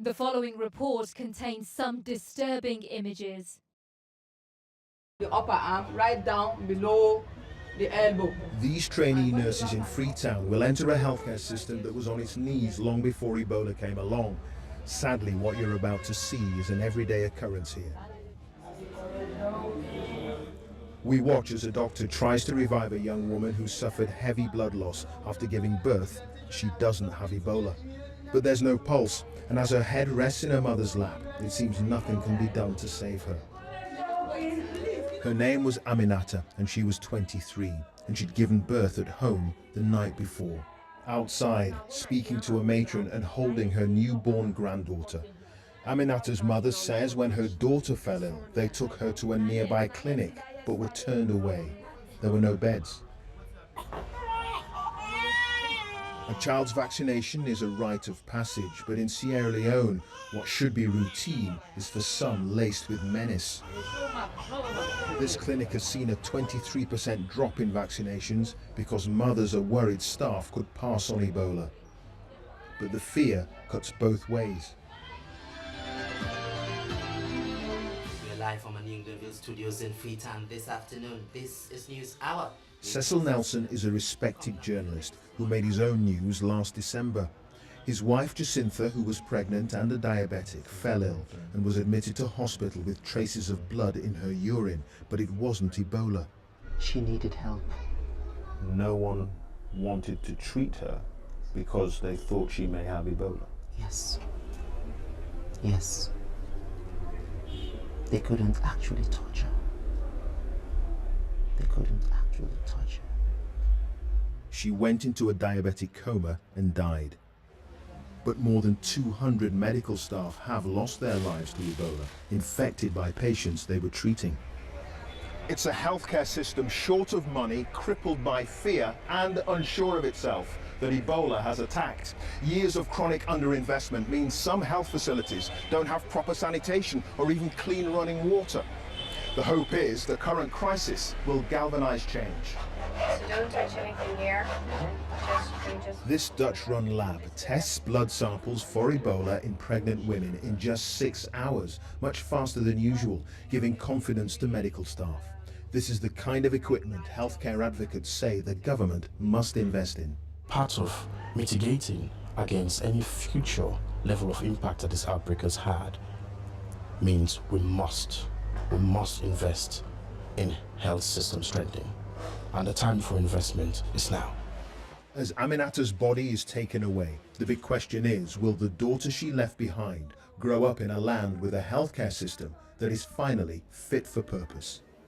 The following report contains some disturbing images. The upper arm right down below the elbow. These trainee nurses in Freetown will enter a healthcare system that was on its knees long before Ebola came along. Sadly, what you're about to see is an everyday occurrence here. We watch as a doctor tries to revive a young woman who suffered heavy blood loss after giving birth. She doesn't have Ebola. But there's no pulse, and as her head rests in her mother's lap, it seems nothing can be done to save her. Her name was Aminata, and she was 23, and she'd given birth at home the night before. Outside, speaking to a matron and holding her newborn granddaughter. Aminata's mother says when her daughter fell ill, they took her to a nearby clinic, but were turned away. There were no beds. A child's vaccination is a rite of passage, but in Sierra Leone, what should be routine is for some laced with menace. This clinic has seen a 23% drop in vaccinations because mothers are worried staff could pass on Ebola. But the fear cuts both ways. We're live from our New Englandville studios in Freetown this afternoon. This is News Hour. Cecil Nelson is a respected journalist who made his own news last December. His wife Jacintha, who was pregnant and a diabetic, fell ill and was admitted to hospital with traces of blood in her urine, but it wasn't Ebola. She needed help. No one wanted to treat her because they thought she may have Ebola. Yes. Yes. They couldn't actually touch her. They couldn't actually touch her. She went into a diabetic coma and died. But more than 200 medical staff have lost their lives to Ebola, infected by patients they were treating. It's a healthcare system short of money, crippled by fear, and unsure of itself that Ebola has attacked. Years of chronic underinvestment means some health facilities don't have proper sanitation or even clean running water. The hope is the current crisis will galvanize change. So don't touch anything here. This Dutch-run lab tests blood samples for Ebola in pregnant women in just 6 hours, much faster than usual, giving confidence to medical staff. This is the kind of equipment healthcare advocates say the government must invest in. Part of mitigating against any future level of impact that this outbreak has had means we must invest in health system strengthening. And the time for investment is now. As Aminata's body is taken away, the big question is, will the daughter she left behind grow up in a land with a healthcare system that is finally fit for purpose?